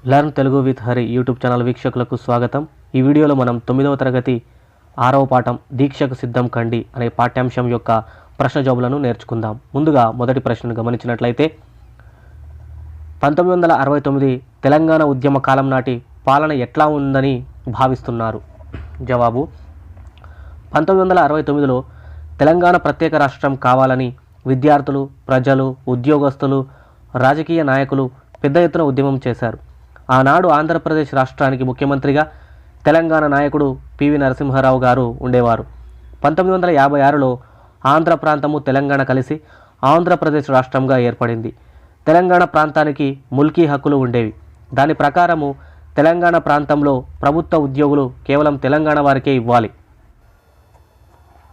Learn Telugu with Hari YouTube channel వీక్షకులకు స్వాగతం. ఈ వీడియోలో మనం 9వ తరగతి 6వ పాఠం దీక్షకు సిద్ధం కండి అనే పాఠ్యాంశం యొక్క ప్రశ్న జవాబులను నేర్చుకుందాం. ముందుగా మొదటి ప్రశ్నను గమనించినట్లయితే 1969 తెలంగాణ ఉద్యమ కాలం నాటి పాలన ఎట్లా ఉందని భావిస్తున్నారు? జవాబు 1969లో తెలంగాణ ప్రత్యేక రాష్ట్రం కావాలని విద్యార్థులు, ప్రజలు, ఉద్యోగస్తులు, రాజకీయ నాయకులు పెద్ద ఎత్తున ఉద్యమం చేశారు. ఆనాడు ఆంధ్రప్రదేశ్ రాష్ట్రానికి ముఖ్యమంత్రిగా తెలంగాణ నాయకుడు పివి నరసింహారావు గారు ఉండేవారు. 1956లో ఆంధ్ర ప్రాంతము తెలంగాణ కలిసి ఆంధ్రప్రదేశ్ రాష్ట్రంగా ఏర్పడింది. తెలంగాణ ప్రాంతానికి ముల్కీ హక్కులు ఉండేవి. దాని ప్రకారము తెలంగాణ ప్రాంతంలో ప్రభుత్వ ఉద్యోగులు కేవలం తెలంగాణ వారికే ఇవ్వాలి.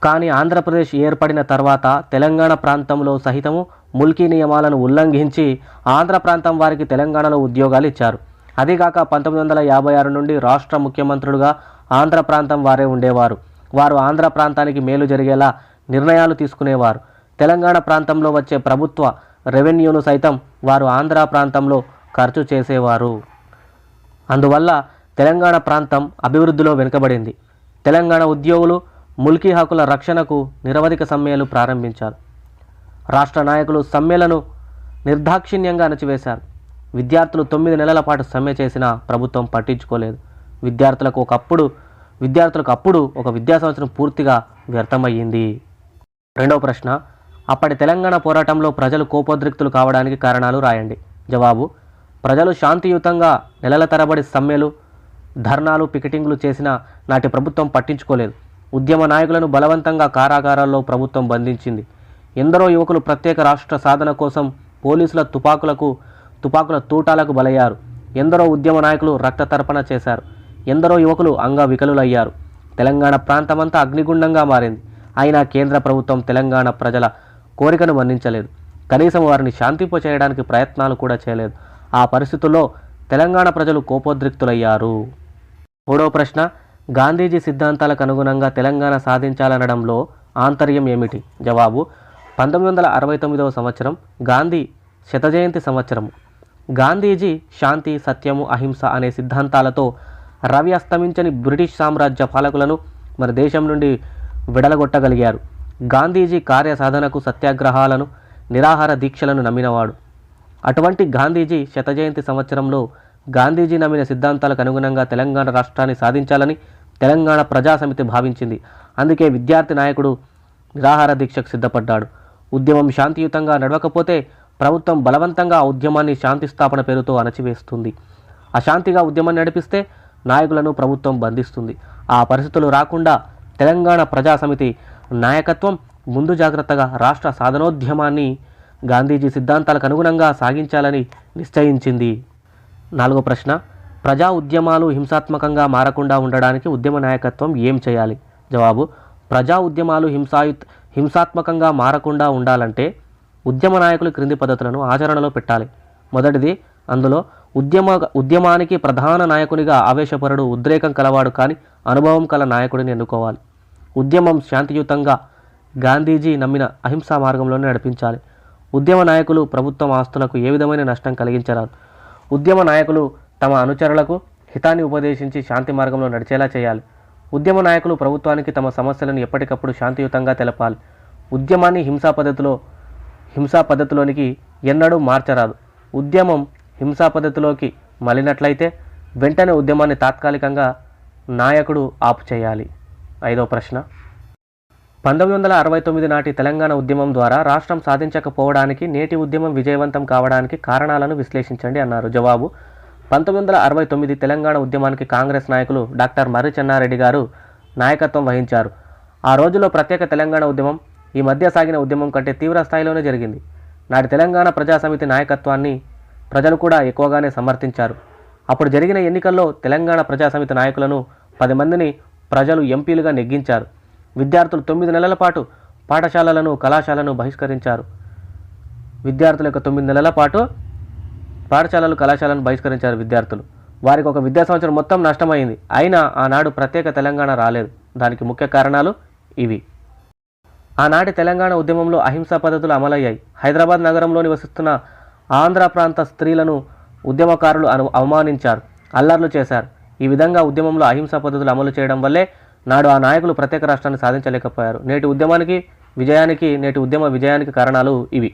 కానీ ఆంధ్రప్రదేశ్ ఏర్పడిన తర్వాత తెలంగాణ ప్రాంతంలో సహితము ముల్కీ నియమాలను ఉల్లంఘించి ఆంధ్ర ప్రాంతం వారికి తెలంగాణలో ఉద్యోగాలు ఇచ్చారు. అదీగాక 1956 నుండి రాష్ట్ర ముఖ్యమంత్రులుగా ఆంధ్ర ప్రాంతం వారే ఉండేవారు. వారు ఆంధ్ర ప్రాంతానికి మేలు జరిగేలా నిర్ణయాలు తీసుకునేవారు. తెలంగాణ ప్రాంతంలో వచ్చే ప్రభుత్వ రెవెన్యూను సైతం వారు ఆంధ్ర ప్రాంతంలో ఖర్చు చేసేవారు. అందువల్ల తెలంగాణ ప్రాంతం అభివృద్ధిలో వెనుకబడింది. తెలంగాణ ఉద్యోగులు ముల్కీ హక్కుల రక్షణకు నిరవధిక సమ్మెలు ప్రారంభించారు. రాష్ట్ర నాయకులు సమ్మెలను నిర్దాక్షిణ్యంగా అణచివేశారు. విద్యార్థులు 9 నెలల పాటు సమ్మె చేసినా ప్రభుత్వం పట్టించుకోలేదు. విద్యార్థులకు అప్పుడు ఒక విద్యా సంవత్సరం పూర్తిగా వ్యర్థమయ్యింది. రెండవ ప్రశ్న, అప్పటి తెలంగాణ పోరాటంలో ప్రజలు కోపోద్రిక్తులు కావడానికి కారణాలు రాయండి. జవాబు ప్రజలు శాంతియుతంగా నెలల తరబడి సమ్మెలు, ధర్నాలు, పికెటింగ్లు చేసినా నాటి ప్రభుత్వం పట్టించుకోలేదు. ఉద్యమ నాయకులను బలవంతంగా కారాగారాల్లో ప్రభుత్వం బంధించింది. ఎందరో యువకులు ప్రత్యేక రాష్ట్ర సాధన కోసం పోలీసుల తుపాకుల తూటాలకు బలయ్యారు. ఎందరో ఉద్యమ నాయకులు రక్త తర్పణ చేశారు. ఎందరో యువకులు అంగవికలులయ్యారు. తెలంగాణ ప్రాంతమంతా అగ్నిగుండంగా మారింది. అయినా కేంద్ర ప్రభుత్వం తెలంగాణ ప్రజల కోరికను మన్నించలేదు. కనీసం వారిని శాంతింపచేయడానికి ప్రయత్నాలు కూడా చేయలేదు. ఆ పరిస్థితుల్లో తెలంగాణ ప్రజలు కోపోద్రిక్తులయ్యారు. మూడవ ప్రశ్న, గాంధీజీ సిద్ధాంతాలకు అనుగుణంగా తెలంగాణ సాధించాలనడంలో ఆంతర్యం ఏమిటి? జవాబు 1969వ సంవత్సరం గాంధీ శతజయంతి సంవత్సరము. గాంధీజీ శాంతి, సత్యము, అహింస అనే సిద్ధాంతాలతో రవి అస్తమించని బ్రిటిష్ సామ్రాజ్య పాలకులను మన దేశం నుండి విడలగొట్టగలిగారు. గాంధీజీ కార్యసాధనకు సత్యాగ్రహాలను, నిరాహార దీక్షలను నమ్మినవాడు. అటువంటి గాంధీజీ శతజయంతి సంవత్సరంలో గాంధీజీ నమ్మిన సిద్ధాంతాలకు అనుగుణంగా తెలంగాణ రాష్ట్రాన్ని సాధించాలని తెలంగాణ ప్రజాసమితి భావించింది. అందుకే విద్యార్థి నాయకుడు నిరాహార దీక్షకు సిద్ధపడ్డాడు. ఉద్యమం శాంతియుతంగా నడవకపోతే ప్రభుత్వం బలవంతంగా ఆ ఉద్యమాన్ని శాంతి స్థాపన పేరుతో అణచివేస్తుంది. అశాంతిగా ఉద్యమాన్ని నడిపిస్తే నాయకులను ప్రభుత్వం బంధిస్తుంది. ఆ పరిస్థితులు రాకుండా తెలంగాణ ప్రజాసమితి నాయకత్వం ముందు జాగ్రత్తగా రాష్ట్ర సాధనోద్యమాన్ని గాంధీజీ సిద్ధాంతాలకు అనుగుణంగా సాగించాలని నిశ్చయించింది. నాలుగో ప్రశ్న, ప్రజా ఉద్యమాలు హింసాత్మకంగా మారకుండా ఉండడానికి ఉద్యమ నాయకత్వం ఏం చేయాలి? జవాబు ప్రజా ఉద్యమాలు హింసాత్మకంగా మారకుండా ఉండాలంటే ఉద్యమ నాయకులు క్రింది పద్ధతులను ఆచరణలో పెట్టాలి. మొదటిది, అందులో ఉద్యమానికి ప్రధాన నాయకునిగా ఆవేశపరుడు, ఉద్రేకం కలవాడు కానీ అనుభవం కల నాయకుడిని ఎన్నుకోవాలి. ఉద్యమం శాంతియుతంగా గాంధీజీ నమ్మిన అహింసా మార్గంలోనే నడిపించాలి. ఉద్యమ నాయకులు ప్రభుత్వం ఆస్తులకు ఏ విధమైన నష్టం కలిగించరాదు. ఉద్యమ నాయకులు తమ అనుచరులకు హితాన్ని ఉపదేశించి శాంతి మార్గంలో నడిచేలా చేయాలి. ఉద్యమ నాయకులు ప్రభుత్వానికి తమ సమస్యలను ఎప్పటికప్పుడు శాంతియుతంగా తెలపాలి. ఉద్యమాన్ని హింసా పద్ధతిలోనికి ఎన్నడూ మార్చరాదు. ఉద్యమం హింసా పద్ధతిలోకి మళ్ళినట్లయితే వెంటనే ఉద్యమాన్ని తాత్కాలికంగా నాయకుడు ఆపు చేయాలి. ఐదో ప్రశ్న, 1969 నాటి తెలంగాణ ఉద్యమం ద్వారా రాష్ట్రం సాధించకపోవడానికి నేటి ఉద్యమం విజయవంతం కావడానికి కారణాలను విశ్లేషించండి అన్నారు. జవాబు 1969 తెలంగాణ ఉద్యమానికి కాంగ్రెస్ నాయకులు డాక్టర్ మర్రి చెన్నారెడ్డి గారు నాయకత్వం వహించారు. ఆ రోజుల్లో ప్రత్యేక తెలంగాణ ఉద్యమం ఈ మధ్య సాగిన ఉద్యమం కంటే తీవ్ర స్థాయిలోనే జరిగింది. నాటి తెలంగాణ ప్రజాసమితి నాయకత్వాన్ని ప్రజలు కూడా ఎక్కువగానే సమర్థించారు. అప్పుడు జరిగిన ఎన్నికల్లో తెలంగాణ ప్రజాసమితి నాయకులను 10 మందిని ప్రజలు ఎంపీలుగా నెగ్గించారు. విద్యార్థులు 9 నెలల పాటు పాఠశాలలను, కళాశాలను బహిష్కరించారు. విద్యార్థుల యొక్క 9 నెలల పాటు కళాశాలను బహిష్కరించారు విద్యార్థులు. వారికి ఒక విద్యా సంవత్సరం మొత్తం నష్టమైంది. అయినా ఆనాడు ప్రత్యేక తెలంగాణ రాలేదు. దానికి ముఖ్య కారణాలు ఇవి. ఆనాటి తెలంగాణ ఉద్యమంలో అహింసా పద్ధతులు అమలయ్యాయి. హైదరాబాద్ నగరంలో నివసిస్తున్న ఆంధ్ర ప్రాంత స్త్రీలను ఉద్యమకారులు అవమానించారు, అల్లర్లు చేశారు. ఈ విధంగా ఉద్యమంలో అహింసా పద్ధతులు అమలు చేయడం వల్లే నాడు ఆ నాయకులు ప్రత్యేక రాష్ట్రాన్ని సాధించలేకపోయారు. నేటి ఉద్యమ విజయానికి కారణాలు ఇవి.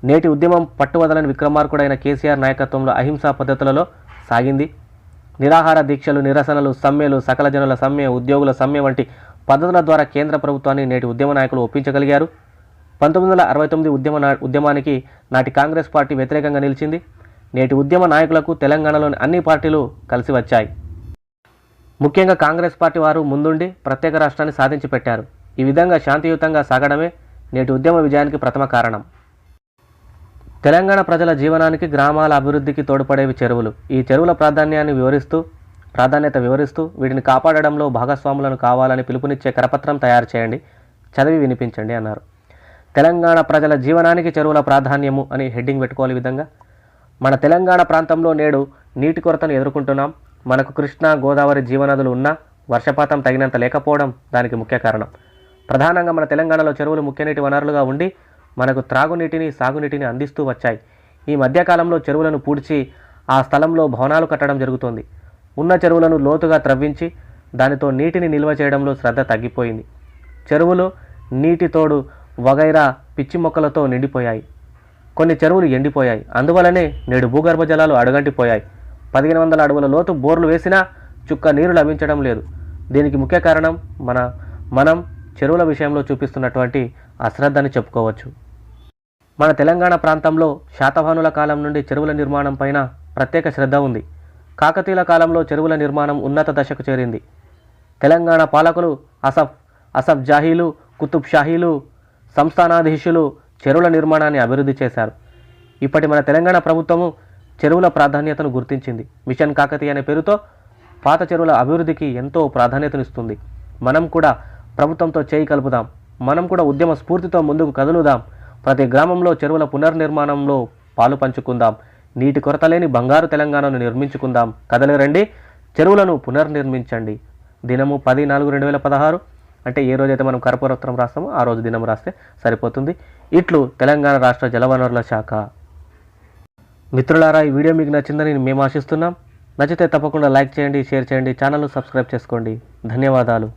నేటి ఉద్యమం పట్టువదలని విక్రమార్కుడైన కేసీఆర్ నాయకత్వంలో అహింసా పద్ధతులలో సాగింది. నిరాహార దీక్షలు, నిరసనలు, సమ్మెలు, సకల జనుల సమ్మె, ఉద్యోగుల సమ్మె వంటి పద్ధతుల ద్వారా కేంద్ర ప్రభుత్వాన్ని నేటి ఉద్యమ నాయకులు ఒప్పించగలిగారు. 1969 ఉద్యమానికి నాటి కాంగ్రెస్ పార్టీ వ్యతిరేకంగా నిలిచింది. నేటి ఉద్యమ నాయకులకు తెలంగాణలోని అన్ని పార్టీలు కలిసి వచ్చాయి. ముఖ్యంగా కాంగ్రెస్ పార్టీ వారు ముందుండి ప్రత్యేక రాష్ట్రాన్ని సాధించి పెట్టారు. ఈ విధంగా శాంతియుతంగా సాగడమే నేటి ఉద్యమ విజయానికి ప్రథమ కారణం. తెలంగాణ ప్రజల జీవనానికి, గ్రామాల అభివృద్ధికి తోడ్పడేవి చెరువులు. ఈ చెరువుల ప్రాధాన్యత వివరిస్తూ వీటిని కాపాడడంలో భాగస్వాములను కావాలని పిలుపునిచ్చే కరపత్రం తయారు చేయండి, చదివి వినిపించండి అన్నారు. తెలంగాణ ప్రజల జీవనానికి చెరువుల ప్రాధాన్యము అని హెడ్డింగ్ పెట్టుకోవాలి. విధంగా మన తెలంగాణ ప్రాంతంలో నేడు నీటి కొరతను ఎదుర్కొంటున్నాం. మనకు కృష్ణా, గోదావరి జీవనదులు ఉన్నా వర్షపాతం తగినంత లేకపోవడం దానికి ముఖ్య కారణం. ప్రధానంగా మన తెలంగాణలో చెరువులు ముఖ్య నీటి వనరులుగా ఉండి మనకు త్రాగునీటిని, సాగునీటిని అందిస్తూ వచ్చాయి. ఈ మధ్యకాలంలో చెరువులను పూడ్చి ఆ స్థలంలో భవనాలు కట్టడం జరుగుతోంది. ఉన్న చెరువులను లోతుగా త్రవ్వించి దానితో నీటిని నిల్వ చేయడంలో శ్రద్ధ తగ్గిపోయింది. చెరువులు నీటి తోడు వగైరా పిచ్చి మొక్కలతో నిండిపోయాయి. కొన్ని చెరువులు ఎండిపోయాయి. అందువలనే నేడు భూగర్భ జలాలు అడుగంటిపోయాయి. 1500 అడుగుల లోతు బోర్లు వేసినా చుక్క నీరు లభించడం లేదు. దీనికి ముఖ్య కారణం మనం చెరువుల విషయంలో చూపిస్తున్నటువంటి అశ్రద్ధని చెప్పుకోవచ్చు. మన తెలంగాణ ప్రాంతంలో శాతవాహనుల కాలం నుండి చెరువుల నిర్మాణం పైన ప్రత్యేక శ్రద్ధ ఉంది. కాకతీయుల కాలంలో చెరువుల నిర్మాణం ఉన్నత దశకు చేరింది. తెలంగాణ పాలకులు అసఫ్ జాహీలు, కుతుబ్ షాహీలు, సంస్థానాధీశులు చెరువుల నిర్మాణాన్ని అభివృద్ధి చేశారు. ఇప్పటి మన తెలంగాణ ప్రభుత్వము చెరువుల ప్రాధాన్యతను గుర్తించింది. మిషన్ కాకతీయ అనే పేరుతో పాత చెరువుల అభివృద్ధికి ఎంతో ప్రాధాన్యతనిస్తుంది. మనం కూడా ప్రభుత్వంతో చేయి కలుపుదాం. మనం కూడా ఉద్యమ స్ఫూర్తితో ముందుకు కదులుదాం. ప్రతి గ్రామంలో చెరువుల పునర్నిర్మాణంలో పాలు పంచుకుందాం. నీటి కొరత లేని బంగారు తెలంగాణను నిర్మించుకుందాం. కదలి రండి, చెరువులను పునర్నిర్మించండి. దినము 10/4/2016 అంటే ఏ రోజైతే మనం కరపత్రం రాస్తామో ఆ రోజు దినం రాస్తే సరిపోతుంది. ఇట్లు తెలంగాణ రాష్ట్ర జలవనరుల శాఖ. మిత్రులారా, ఈ వీడియో మీకు నచ్చిందని మేము ఆశిస్తున్నాం. నచ్చితే తప్పకుండా లైక్ చేయండి, షేర్ చేయండి, ఛానల్ను సబ్స్క్రైబ్ చేసుకోండి. ధన్యవాదాలు.